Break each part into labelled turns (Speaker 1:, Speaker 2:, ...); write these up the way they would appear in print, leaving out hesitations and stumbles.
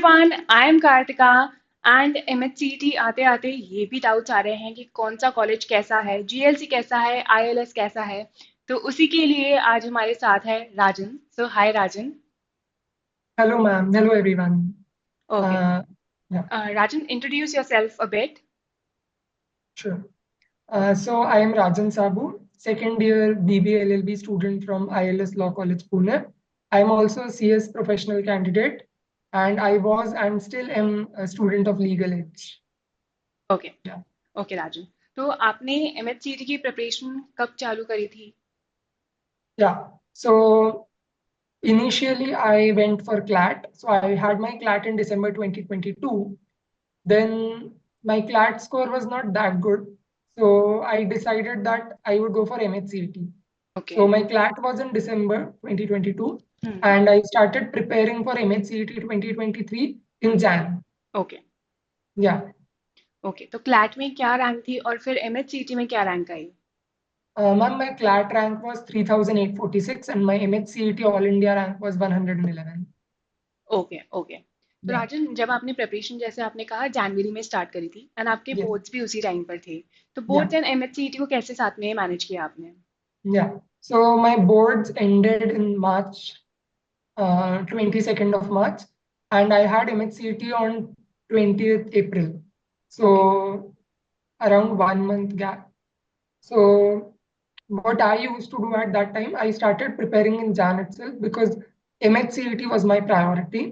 Speaker 1: everyone, I am Kartika and MHCET आते आते ये भी डाउट्स आ रहे हैं कि कौन सा कॉलेज कैसा है, जीएलसी कैसा है, आईएलएस कैसा है। तो उसी के लिए आज हमारे साथ है राजन। सो हाय राजन।
Speaker 2: Hello, ma'am. Hello, everyone.
Speaker 1: Okay,
Speaker 2: Yeah,
Speaker 1: Rajan, introduce yourself a bit.
Speaker 2: sure. So I am Rajan Sabu, second year BBA LLB student from ILS Law College, Pune. I am also a CS professional candidate, and I was and still am a student of legal age.
Speaker 1: Okay,
Speaker 2: Yeah,
Speaker 1: okay Rajan. तो आपने MHCET की preparation कब चालू करी थी?
Speaker 2: yeah. So initially I went for CLAT. So I had my CLAT in December 2022. Then my CLAT score was not that good. So I decided that I would go for MHCET.
Speaker 1: Okay.
Speaker 2: So my CLAT was in December 2022,
Speaker 1: hmm.
Speaker 2: and I started preparing for MHCET 2023 in Jan.
Speaker 1: Okay,
Speaker 2: Yeah.
Speaker 1: Okay. तो CLAT में क्या rank थी और फिर MHCET में क्या rank I?
Speaker 2: Ma'am, my CLAT rank was 3,846 and my MHCET All India rank was 111.
Speaker 1: Okay, okay. तो
Speaker 2: Yeah.
Speaker 1: राजन, जब आपने प्रिपरेशन जैसे आपने कहा जनवरी में स्टार्ट करी थी एंड आपके
Speaker 2: Yes.
Speaker 1: बोर्ड्स भी उसी टाइम पर थे, तो
Speaker 2: Yeah.
Speaker 1: बोर्ड्स एंड एमएचसीईटी को कैसे साथ में मैनेज किया आपने?
Speaker 2: Yeah. So my boards ended in March, 22nd of March, and I had MHCET on 20th April.
Speaker 1: Okay,
Speaker 2: So around 1 month gap. So what I used to do at that time, I started preparing in Jan itself because MHCET was my priority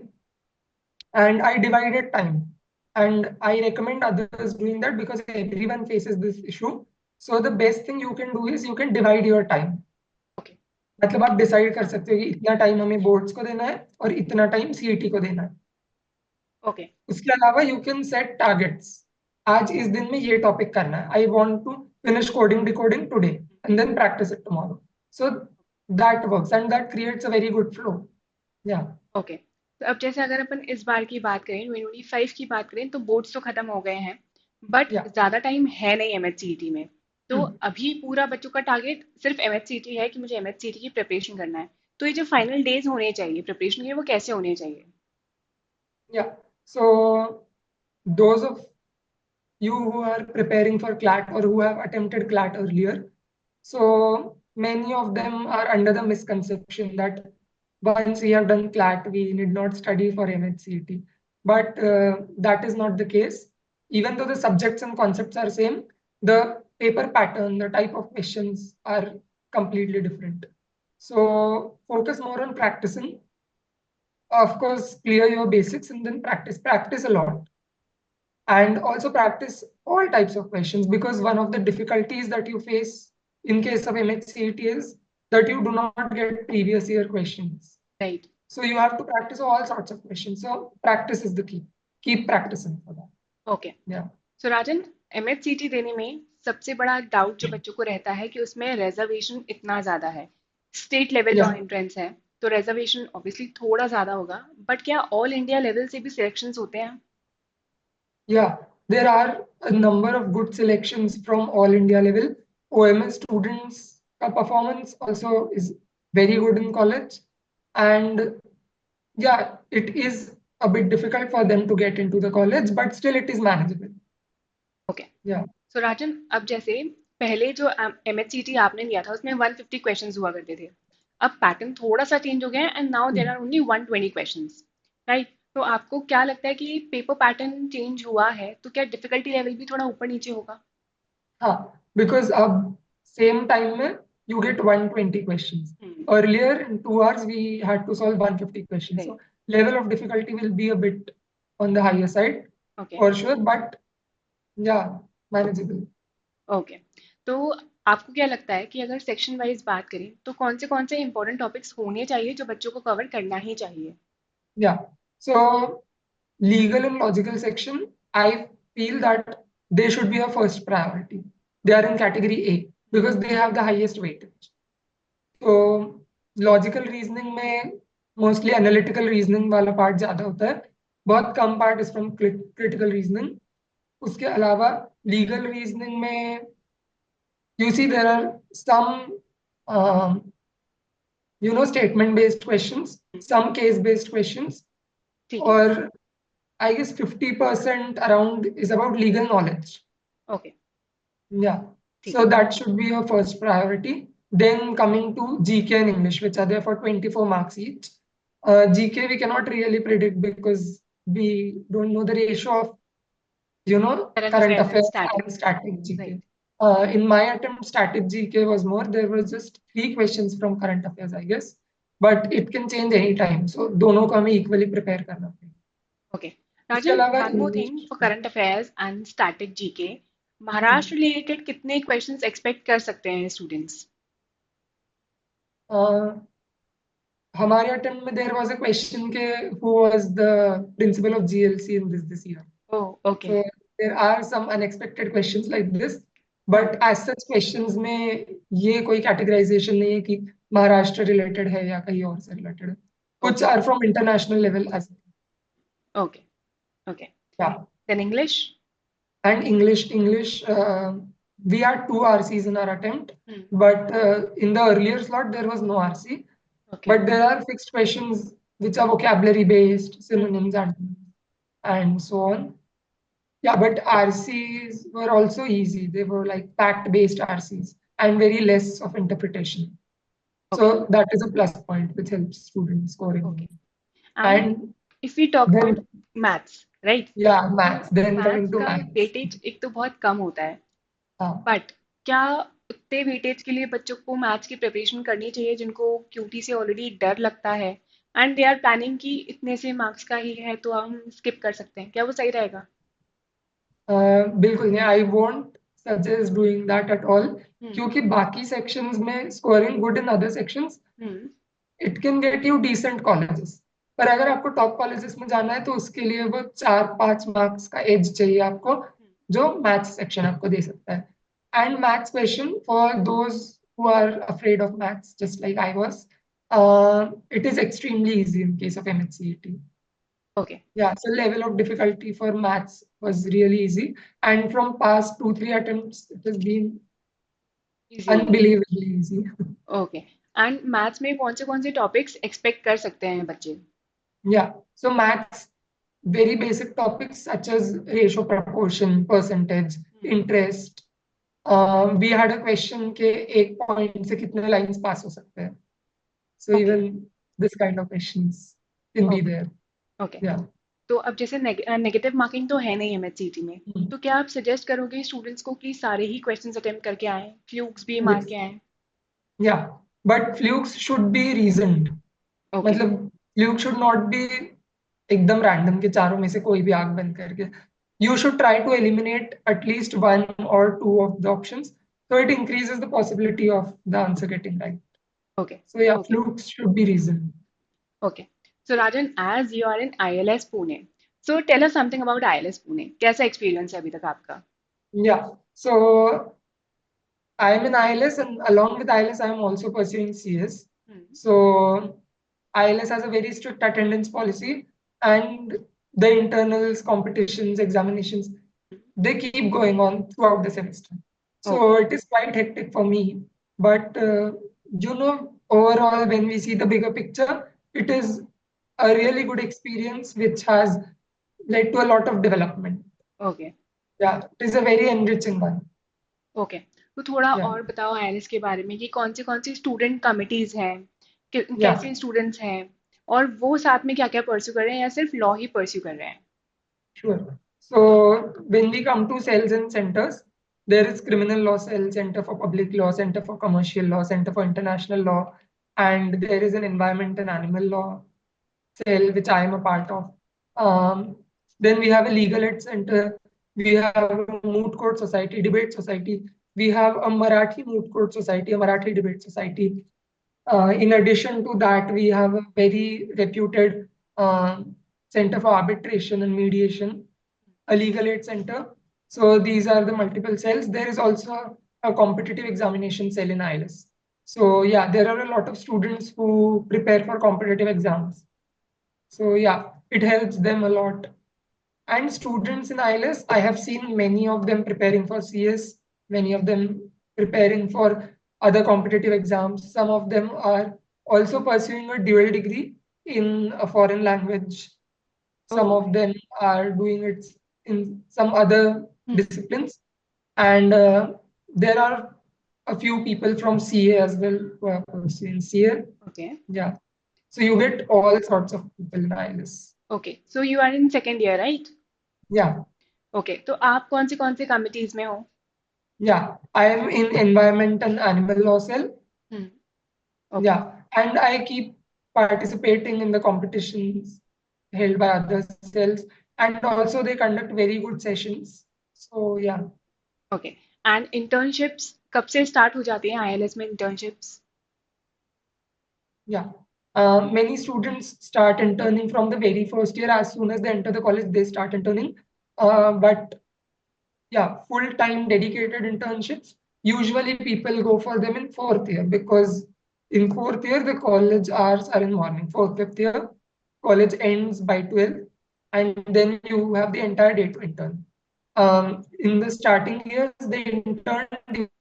Speaker 2: and I divided time. And I recommend others doing that because everyone faces this issue. So the best thing you can do is you can divide your time.
Speaker 1: Okay,
Speaker 2: मतलब आप decide कर सकते हो कि इतना time हमें boards को देना है और इतना टाइम सीईटी को देना है।
Speaker 1: ओके,
Speaker 2: उसके अलावा यू कैन सेट टारगेट्स। आज इस दिन में ये टॉपिक करना है। I want to finish coding decoding today and then practise it tomorrow. So that works and that creates a very good flow. Yeah
Speaker 1: okay. तो अब जैसे अगर अपन इस बार की बात करें, 2025 की बात करें, तो बोर्ड्स तो खत्म हो गए हैं, बट
Speaker 2: या
Speaker 1: ज़्यादा टाइम है नहीं एमएचसीईटी में। तो अभी पूरा बच्चों का टारगेट सिर्फ एमएचसीईटी है कि मुझे एमएचसीईटी की प्रिपरेशन करना है। तो ये जो फाइनल डेज होने चाहिए प्रिपरेशन के, वो कैसे होने चाहिए?
Speaker 2: या so those of you who are preparing for CLAT or who have attempted CLAT earlier. So many of them are under the misconception that once we have done CLAT, we need not study for MHCET. But that is not the case. Even though the subjects and concepts are same, the paper pattern, the type of questions are completely different. So focus more on practicing. Of course, clear your basics and then practice. Practice a lot and also practice all types of questions because one of the difficulties that you face in case of MHCET is that you do not get previous year questions.
Speaker 1: Right.
Speaker 2: So you have to practice all sorts of questions. So practice is the key. Keep practicing for that.
Speaker 1: Okay.
Speaker 2: Yeah.
Speaker 1: सो राजन, एमएचसीटी देने में सबसे बड़ा doubt जो बच्चों को रहता है कि उसमें रिजर्वेशन इतना ज्यादा है। State level law
Speaker 2: Yeah.
Speaker 1: Entrance है, तो रिजर्वेशन ऑब्वियसली थोड़ा ज्यादा होगा, बट क्या ऑल इंडिया लेवल से भी सिलेक्शंस होते हैं?
Speaker 2: Yeah. There are a number of good selections from all India level. OMS students performance also is very good in college. And yeah, it is a bit difficult for them to get into the college, but still it is manageable.
Speaker 1: Okay.
Speaker 2: Yeah,
Speaker 1: सो राजन, अब जैसे पहले जो एमएचसीटी आपने लिया था उसमें 150 questions हुआ करते थे। अब पैटर्न थोड़ा सा चेंज हो गया है and now there are only 120 questions, right? तो आपको क्या लगता है कि पेपर पैटर्न चेंज हुआ है तो क्या डिफिकल्टी लेवल भी थोड़ा ऊपर नीचे होगा?
Speaker 2: because same time में you get 120 questions.
Speaker 1: Hmm.
Speaker 2: Earlier in 2 hours we had to solve 150 questions.
Speaker 1: Right.
Speaker 2: So level of difficulty will be a bit on the higher side
Speaker 1: okay,
Speaker 2: for sure, but yeah, manageable.
Speaker 1: Okay. तो आपको क्या लगता है कि अगर section wise बात करें तो कौन से इंपॉर्टेंट टॉपिक्स होने चाहिए जो बच्चों को कवर करना ही चाहिए?
Speaker 2: Yeah. So legal and logical section, I feel that they should be a first priority. They are in category A because they have the highest weightage. तो लॉजिकल रीजनिंग में mostly analytical reasoning वाला part ज्यादा होता है, बहुत कम part is from critical reasoning. उसके अलावा लीगल रीजनिंग में you see there are some statement based questions, some case based questions
Speaker 1: ठीक है।
Speaker 2: और I guess 50% around is about legal knowledge.
Speaker 1: Okay,
Speaker 2: Yeah.
Speaker 1: ठीक
Speaker 2: So
Speaker 1: है.
Speaker 2: that should be your first priority. Then coming to GK and English, which are there for 24 marks each. GK we cannot really predict because we don't know the ratio of,
Speaker 1: current
Speaker 2: current
Speaker 1: affairs and
Speaker 2: affairs
Speaker 1: static.
Speaker 2: and static GK.
Speaker 1: Right.
Speaker 2: In my attempt, static GK was more. There was just 3 questions from current affairs, I guess. But it can change anytime. So दोनों को हमें equally prepare करना पड़ेगा.
Speaker 1: Okay.
Speaker 2: इसके
Speaker 1: राजन,
Speaker 2: अलावा
Speaker 1: one more thing
Speaker 2: English.
Speaker 1: For current affairs and static GK. Maharashtra related कितने questions expect कर सकते हैं स्टूडेंट्स?
Speaker 2: हमारे अटेम्प्ट में देयर वाज अ क्वेश्चन के who was the principle of GLC in this year.
Speaker 1: Oh, okay.
Speaker 2: So there are some unexpected questions like this,
Speaker 1: हाँ.
Speaker 2: but as such questions में ये कोई categorization नहीं है कि महाराष्ट्र related है या कहीं और से related है. कुछ
Speaker 1: okay,
Speaker 2: are from international level as well.
Speaker 1: Okay, okay.
Speaker 2: Yeah.
Speaker 1: Then English.
Speaker 2: And English, we had 2 RCs in our attempt, but in the earlier slot there was no RC.
Speaker 1: Okay.
Speaker 2: But there are fixed questions which are vocabulary based, synonyms, and so on. Yeah, but RCs were also easy. They were like fact-based RCs and very less of interpretation.
Speaker 1: Okay,
Speaker 2: So that is a plus point which helps students scoring
Speaker 1: okay.
Speaker 2: more.
Speaker 1: And
Speaker 2: And
Speaker 1: if we talk about
Speaker 2: then,
Speaker 1: maths, right?
Speaker 2: yeah,
Speaker 1: तो
Speaker 2: maths. Then coming
Speaker 1: maths
Speaker 2: to
Speaker 1: का
Speaker 2: maths.
Speaker 1: Weightage एक तो बहुत कम होता है,
Speaker 2: Uh,
Speaker 1: but क्या उतने weightage के लिए बच्चों को मैथ्स की प्रिपरेशन करनी चाहिए जिनको क्यूटी से ऑलरेडी डर लगता है एंड दे आर प्लानिंग कि इतने से मार्क्स का ही है तो हम स्किप कर सकते हैं, क्या वो सही रहेगा?
Speaker 2: बिल्कुल नहीं. I won't suggest doing that at all.
Speaker 1: हम्म.
Speaker 2: क्योंकि बाकी sections में scoring good in other sections,
Speaker 1: hmm.
Speaker 2: it can get you decent colleges. पर अगर आपको टॉप कॉलेजेस में जाना है तो उसके लिए वो 4-5 मार्क्स का एज चाहिए आपको, जो मैथ्स सेक्शन आपको दे सकता है. And maths question for those who are afraid of maths just like I was, it is extremely easy in case of MHCET.
Speaker 1: Okay.
Speaker 2: Yeah, so level of difficulty for maths was really easy, and from past 2-3 attempts it has been
Speaker 1: easy हो गया.
Speaker 2: unbelievably easy.
Speaker 1: Okay. And maths में कौन से topics expect कर सकते हैं बच्चे?
Speaker 2: Yeah, so maths, very basic topics such as ratio, proportion, percentage, interest. We had a question के एक point से कितने lines pass हो सकते हैं. So
Speaker 1: okay,
Speaker 2: even this kind of questions can be
Speaker 1: okay,
Speaker 2: there.
Speaker 1: Okay.
Speaker 2: Yeah.
Speaker 1: तो अब जैसे नेगेटिव मार्किंग तो है नहीं एमएचसीटी में, तो क्या आप सजेस्ट करोगे स्टूडेंट्स को कि सारे ही क्वेश्चंस अटेम्प्ट करके आएं, फ्लूक्स भी मार
Speaker 2: Yes.
Speaker 1: के आएं?
Speaker 2: Yeah, but flukes should be reasoned.
Speaker 1: Okay,
Speaker 2: मतलब फ्लूक शुड नॉट बी एकदम रैंडम के चारों में से कोई भी आग बंद करके. You should try to eliminate at least 1 or 2 of the options, so it increases the possibility of the answer getting right.
Speaker 1: Okay,
Speaker 2: So yeah,
Speaker 1: okay,
Speaker 2: flukes should be reasoned.
Speaker 1: Okay. So Rajan, as you are in ILS Pune, so tell us something about ILS Pune. कैसा experience है अभी तक आपका?
Speaker 2: Yeah, so I am in ILS, and along with ILS I am also pursuing CS. So ILS has a very strict attendance policy, and the internals, competitions, examinations, they keep going on throughout the semester.
Speaker 1: Okay,
Speaker 2: So it is quite hectic for me. But overall, when we see the bigger picture, it is a really good experience which has led to a lot of development.
Speaker 1: Okay,
Speaker 2: Yeah, it is a very enriching one.
Speaker 1: Okay. तो थोड़ा
Speaker 2: Yeah,
Speaker 1: और बताओ ILS के बारे में कि कौन सी student committees हैं,
Speaker 2: yeah.
Speaker 1: कैसे स्टूडेंट्स हैं, और वो साथ में क्या क्या परस्यू कर रहे हैं या सिर्फ लॉ ही परस्यू कर रहे हैं?
Speaker 2: Sure. So when we come to cells and centers, there is criminal law cell, center for public law, center for commercial law, center for international law, and there is an environment and animal law cell which I am a part of. Then we have a legal aid center. We have a moot court society, debate society. We have a Marathi moot court society, a Marathi debate society. In addition to that, we have a very reputed Center for Arbitration and Mediation, a legal aid center. So these are the multiple cells. There is also a competitive examination cell in ILS. So yeah, there are a lot of students who prepare for competitive exams. So yeah, it helps them a lot. And students in ILS, I have seen many of them preparing for CS, many of them preparing for other competitive exams. Some of them are also pursuing a dual degree in a foreign language. Some
Speaker 1: Oh.
Speaker 2: of them are doing it in some other
Speaker 1: Hmm.
Speaker 2: disciplines, and there are a few people from CA as well who are pursuing CA.
Speaker 1: Okay.
Speaker 2: Yeah, so you get all sorts of people in ILS.
Speaker 1: Okay. So you are in second year, right?
Speaker 2: Yeah,
Speaker 1: Okay. तो आप कौन से committees में हो?
Speaker 2: yeah. I am in environment and animal law cell.
Speaker 1: Hmm. Okay.
Speaker 2: Yeah, and I keep participating in the competitions held by other cells, and also they conduct very good sessions. So yeah,
Speaker 1: okay and internships कब से start हो जाती हैं ILS में internships?
Speaker 2: yeah. Many students start interning from the very first year. As soon as they enter the college, they start interning. But yeah, full-time dedicated internships. Usually people go for them in fourth year because in fourth year the college hours are in morning. Fourth, fifth year, college ends by 12, and then you have the entire day to intern. In the starting years, they intern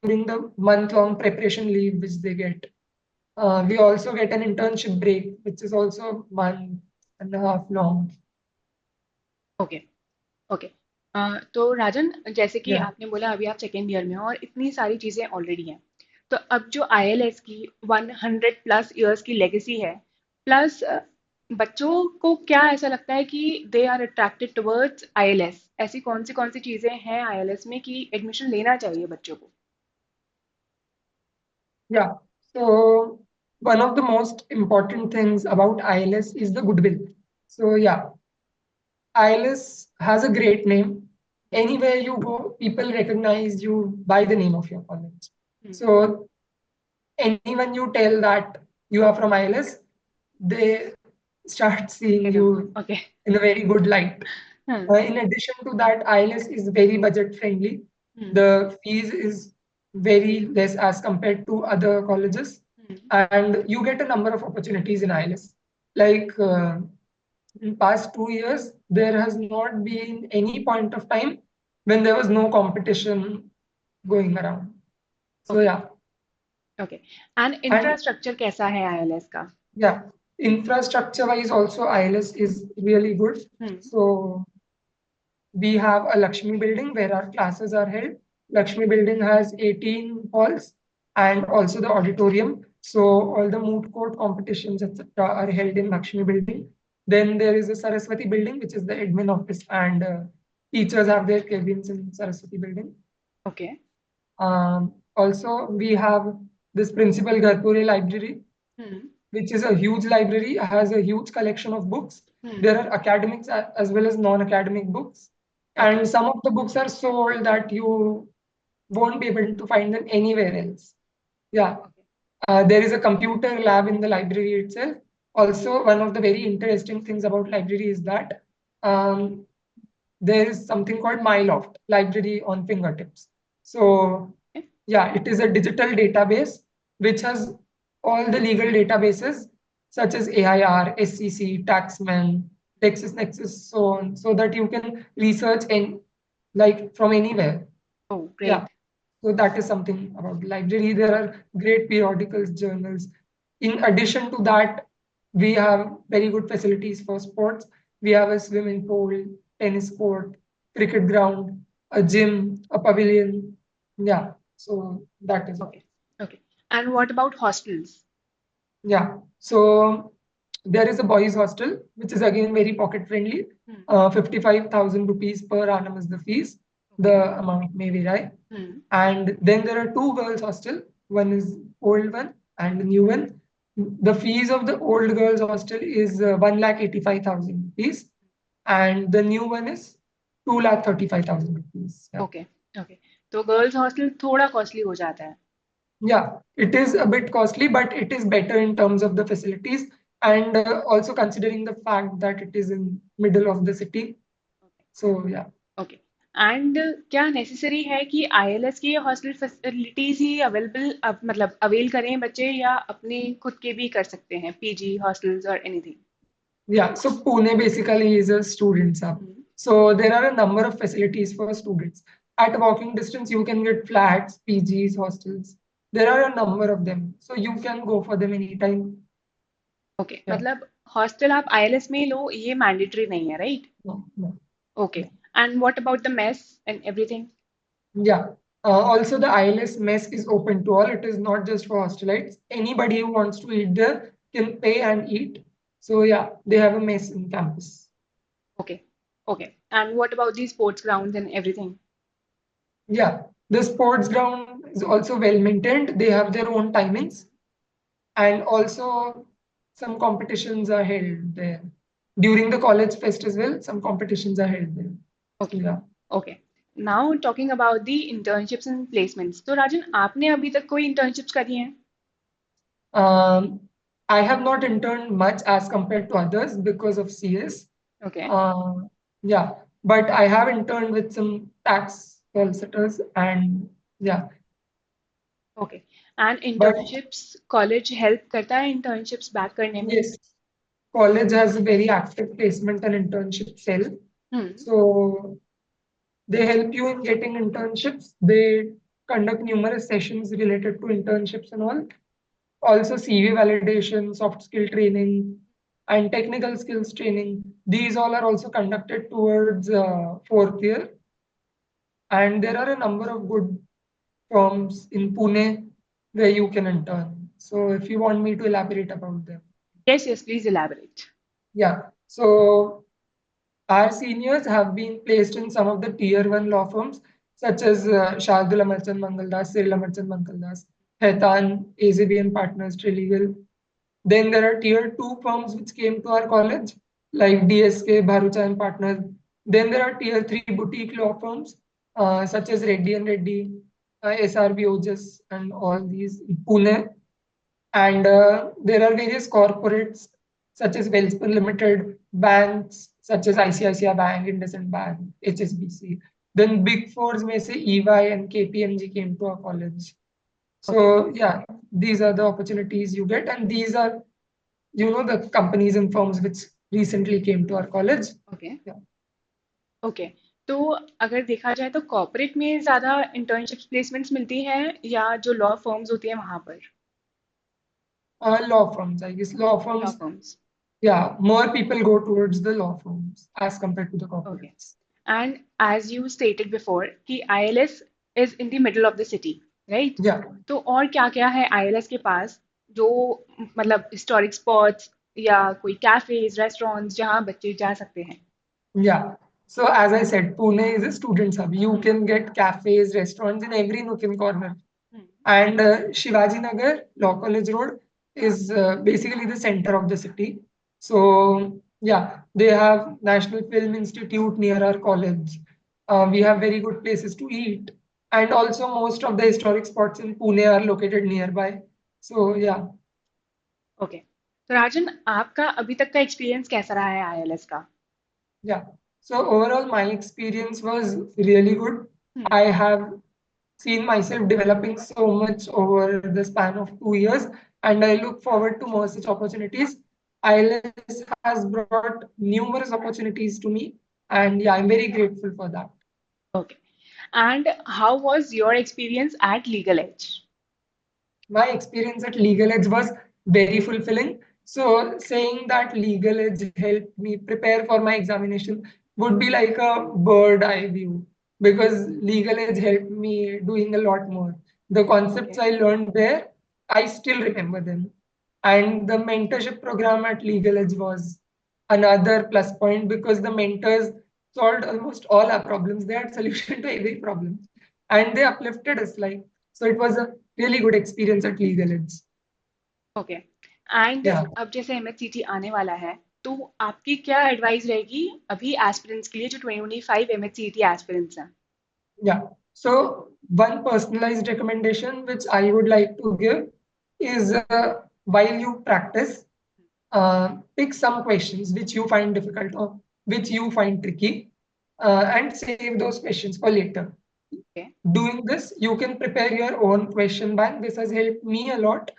Speaker 2: during the month-long preparation leave which they get. We also get an internship break, which is also 1.5 long.
Speaker 1: Okay okay तो राजन, जैसे कि
Speaker 2: Yeah.
Speaker 1: आपने बोला अभी आप second year में हो और इतनी सारी चीज़ें ऑलरेडी हैं, तो अब जो आईएलएस की 100+ इयर्स की लेगेसी है, प्लस बच्चों को क्या ऐसा लगता है कि they are attracted towards ILS? ऐसी कौन सी चीज़ें हैं आईएलएस में कि एडमिशन लेना चाहिए बच्चों को?
Speaker 2: Yeah. So one of the most important things about ILS is the goodwill. So yeah, ILS has a great name. Anywhere you go, people recognize you by the name of your college.
Speaker 1: Hmm,
Speaker 2: So anyone you tell that you are from ILS, they start seeing
Speaker 1: they know.
Speaker 2: you
Speaker 1: okay.
Speaker 2: in a very good light.
Speaker 1: Hmm.
Speaker 2: In addition to that, ILS is very budget friendly.
Speaker 1: Hmm.
Speaker 2: The fees is very less as compared to other colleges,
Speaker 1: hmm.
Speaker 2: and you get a number of opportunities in ILS. Like in past 2 years, there has not been any point of time when there was no competition going around. So
Speaker 1: okay.
Speaker 2: yeah,
Speaker 1: okay and
Speaker 2: and
Speaker 1: infrastructure कैसा है ILS का?
Speaker 2: yeah, infrastructure wise also ILS is really good.
Speaker 1: Hmm.
Speaker 2: So we have a Lakshmi building where our classes are held. Lakshmi building has 18 halls and also the auditorium. So all the moot court competitions, etc., are held in Lakshmi building. Then there is a Saraswati building, which is the admin office, and teachers have their cabins in Saraswati building.
Speaker 1: Okay.
Speaker 2: Also, we have this Principal Garpure library,
Speaker 1: hmm.
Speaker 2: which is a huge library, has a huge collection of books.
Speaker 1: Hmm.
Speaker 2: There are academics as well as non-academic books.
Speaker 1: Okay.
Speaker 2: And some of the books are sold that you won't be able to find them anywhere else. Yeah.
Speaker 1: Okay.
Speaker 2: There is a computer lab in the library itself. Also, one of the very interesting things about library is that um, there is something called MyLoft, library on fingertips. So yeah, it is a digital database which has all the legal databases such as AIR, SEC, Taxman, LexisNexis, so on, so that you can research in like from anywhere.
Speaker 1: Oh
Speaker 2: Yeah.
Speaker 1: Great.
Speaker 2: So that is something about the library. There are great periodicals, journals. In addition to that, we have very good facilities for sports. We have a swimming pool, tennis court, cricket ground, a gym, a pavilion. Yeah. So that is all.
Speaker 1: Okay. Okay and what about hostels?
Speaker 2: Yeah. So there is a boys' hostel, which is again very pocket friendly.
Speaker 1: Hmm.
Speaker 2: 55,000 rupees per annum is the fees.
Speaker 1: Okay.
Speaker 2: The amount may vary.
Speaker 1: Hmm.
Speaker 2: And then there are two girls' hostel. One is old one and the new one. The fees of the old girls' hostel is 1,85,000 rupees, and the new one is 2,35,000 rupees. Yeah.
Speaker 1: Okay. Okay. तो girls hostel थोड़ा costly हो जाता है.
Speaker 2: Yeah, it is a bit costly, but it is better in terms of the facilities and also considering the fact that it is in middle of the city. So yeah,
Speaker 1: okay. And क्या necessary है कि ILS की hostel facilities ही available मतलब avail करें बच्चे, या अपने खुद के भी कर सकते हैं पीजी हॉस्टल्स और anything?
Speaker 2: yeah. So Pune basically is a student hub. So there are a number of facilities for students. At walking distance, you can get flats, PGs, hostels. There are a number of them. So you can go for them anytime.
Speaker 1: Okay,
Speaker 2: Yeah.
Speaker 1: मतलब hostel आप ILS में ही लो, ये mandatory नहीं है, right?
Speaker 2: No, no.
Speaker 1: Okay, and what about the mess and everything?
Speaker 2: Yeah. Also, the ILS mess is open to all. It is not just for hostelites. Anybody who wants to eat there can pay and eat. So yeah, they have a mess in campus.
Speaker 1: Okay, okay, and what about the sports grounds and everything?
Speaker 2: Yeah, the sports ground is also well maintained. They have their own timings, and also some competitions are held there. During the college fest as well, some competitions are held there. So
Speaker 1: okay,
Speaker 2: yeah.
Speaker 1: Okay, now talking about the internships and placements, तो राजन आपने अभी तक कोई internships करी हैं?
Speaker 2: Um, I have not interned much as compared to others because of CS.
Speaker 1: Okay,
Speaker 2: Uh, yeah, but I have interned with some tax solicitors and yeah,
Speaker 1: okay, and
Speaker 2: but
Speaker 1: internships college help करता है internships back करने में?
Speaker 2: yes, college has a very active placement and internship cell.
Speaker 1: Hmm,
Speaker 2: So they help you in getting internships. They conduct numerous sessions related to internships and all. Also CV validation, soft skill training, and technical skills training. These all are also conducted towards fourth year. And there are a number of good firms in Pune where you can intern. So if you want me to elaborate about them.
Speaker 1: Yes yes, please elaborate.
Speaker 2: Yeah. So our seniors have been placed in some of the tier one law firms such as Shardul Amarchand Mangaldas, Cyril Amarchand Mangaldas, Haitan, AZBN Partners, Trilegal. Then there are tier two firms which came to our college, like DSK, Bharucha and Partners. Then there are tier three boutique law firms, such as Reddy and Reddy, SRB Ojas, and all these in Pune. And there are various corporates such as Wellspun Limited, banks such as ICICI Bank, IndusInd Bank, HSBC. Then big fours may say EY and KPMG came to our college.
Speaker 1: Okay,
Speaker 2: So yeah, these are the opportunities you get, and these are the companies and firms which recently came to our college.
Speaker 1: Okay,
Speaker 2: Yeah.
Speaker 1: Okay, तो अगर देखा जाए तो corporate में ज़्यादा internships placements मिलती हैं या जो लॉ फर्म्स होती हैं वहाँ पर?
Speaker 2: Law firms, I guess. Law
Speaker 1: law
Speaker 2: firms,
Speaker 1: firms,
Speaker 2: yeah, more people go towards the law firms as compared to the
Speaker 1: okay,
Speaker 2: corporates.
Speaker 1: And as you stated before कि ILS is in the middle of the city, right?
Speaker 2: Yeah.
Speaker 1: तो और क्या क्या है ILS के पास जो मतलब historic spots या कोई कैफेज रेस्टोरेंट्स जहाँ बच्चे जा सकते हैं?
Speaker 2: Yeah. So as I said, Pune is a student hub. You
Speaker 1: hmm,
Speaker 2: can get cafes, restaurants in every nook and corner.
Speaker 1: Hmm,
Speaker 2: And Shivaji Nagar, Law College Road, is basically the center of the city. So yeah, they have National Film Institute near our college. We have very good places to eat, and also most of the historic spots in Pune are located nearby. So yeah,
Speaker 1: okay, तो राजन आपका अभी तक का experience कैसा रहा है ILS का?
Speaker 2: yeah. So overall, my experience was really good.
Speaker 1: Hmm,
Speaker 2: I have seen myself developing so much over the span of 2 years, and I look forward to more such opportunities. ILS has brought numerous opportunities to me, and yeah, I'm very grateful for that.
Speaker 1: Okay, and how was your experience at Legal Edge?
Speaker 2: My experience at Legal Edge was very fulfilling. So saying that Legal Edge helped me prepare for my examination would be like a bird eye view because Legal Edge helped me doing a lot more. The concepts
Speaker 1: okay,
Speaker 2: I learned there, I still remember them. And the mentorship program at Legal Edge was another plus point because the mentors solved almost all our problems. They had solution to every problem. And they uplifted us like so it was a really good experience at Legal Aids.
Speaker 1: Okay, and
Speaker 2: Yeah,
Speaker 1: अब जैसे एमएचसीटी आने वाला है, तो आपकी क्या advice रहेगी अभी एस्पिरेंट्स के लिए जो 2025 एमएचसीटी एस्पिरेंट्स हैं?
Speaker 2: yeah. So one personalized recommendation which I would like to give is while you practice, pick some questions which you find difficult or which you find tricky, and save those questions for later.
Speaker 1: Okay,
Speaker 2: Doing this, you can prepare your own question bank. This has helped me a lot.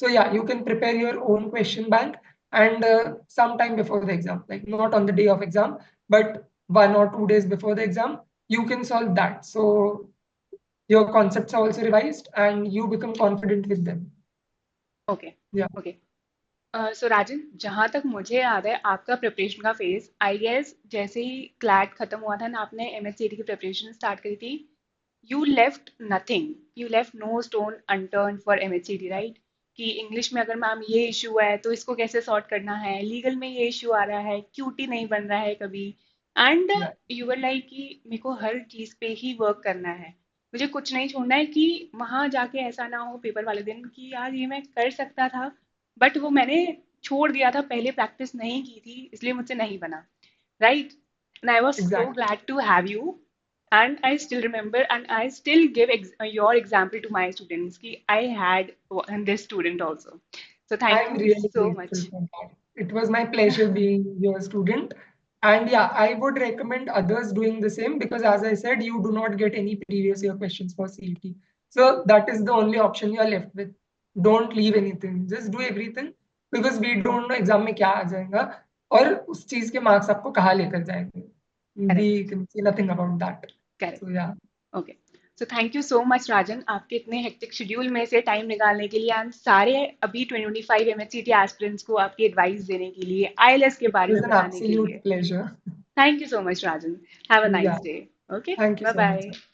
Speaker 2: So yeah, you can prepare your own question bank and sometime before the exam, like not on the day of exam, but 1 or 2 days before the exam, you can solve that. So your concepts are also revised and you become confident with them.
Speaker 1: Okay,
Speaker 2: Yeah.
Speaker 1: Okay, so Rajan, जहाँ तक मुझे याद है आपका preparation का phase, I guess जैसे ही CLAT खत्म हुआ था ना, आपने एमएचसीटी की प्रिपरेशन स्टार्ट करी थी, you left nothing, you left no stone unturn for MHCT, right? कि इंग्लिश में अगर मैम ये इशू है तो इसको कैसे सॉर्ट करना है, लीगल में ये इशू आ रहा है, क्यूटी नहीं बन रहा है कभी, and
Speaker 2: Yeah,
Speaker 1: you were like कि मेरे को हर चीज पे ही वर्क करना है, मुझे कुछ नहीं छोड़ना है, कि वहां जाके ऐसा ना हो पेपर वाले दिन कि यार ये मैं कर सकता था बट वो मैंने छोड़ दिया था, पहले प्रैक्टिस नहीं की थी इसलिए मुझसे नहीं बना, right? And I was so
Speaker 2: exactly.
Speaker 1: Glad to have you, and I still remember and I still give your example to my students ki I had this student also. So thank
Speaker 2: I'm
Speaker 1: you
Speaker 2: really
Speaker 1: so
Speaker 2: grateful
Speaker 1: much.
Speaker 2: for that. It was my pleasure being your student. And yeah, I would recommend others doing the same because, as I said, you do not get any previous year questions for CET. So that is the only option you are left with. Don't leave anything. Just do everything because we don't know exam में क्या आ जाएगा और उस चीज के marks आपको कहाँ लेकर जाएंगे. We
Speaker 1: Correct.
Speaker 2: can say nothing about that.
Speaker 1: Correct.
Speaker 2: So yeah,
Speaker 1: Okay. So thank you so much राजन, आपके इतने हेक्टिक शेड्यूल में से टाइम निकालने के लिए एंड सारे अभी 2025 एमएचसीटी एस्पिरेंट्स को आपकी एडवाइस देने के लिए, आईएलएस के
Speaker 2: it
Speaker 1: बारे
Speaker 2: was
Speaker 1: में
Speaker 2: an
Speaker 1: बताने के लिए।
Speaker 2: absolute pleasure.
Speaker 1: Thank you so much Rajan, have a
Speaker 2: Yeah,
Speaker 1: nice day. Okay,
Speaker 2: thank you
Speaker 1: bye
Speaker 2: so much.
Speaker 1: Bye.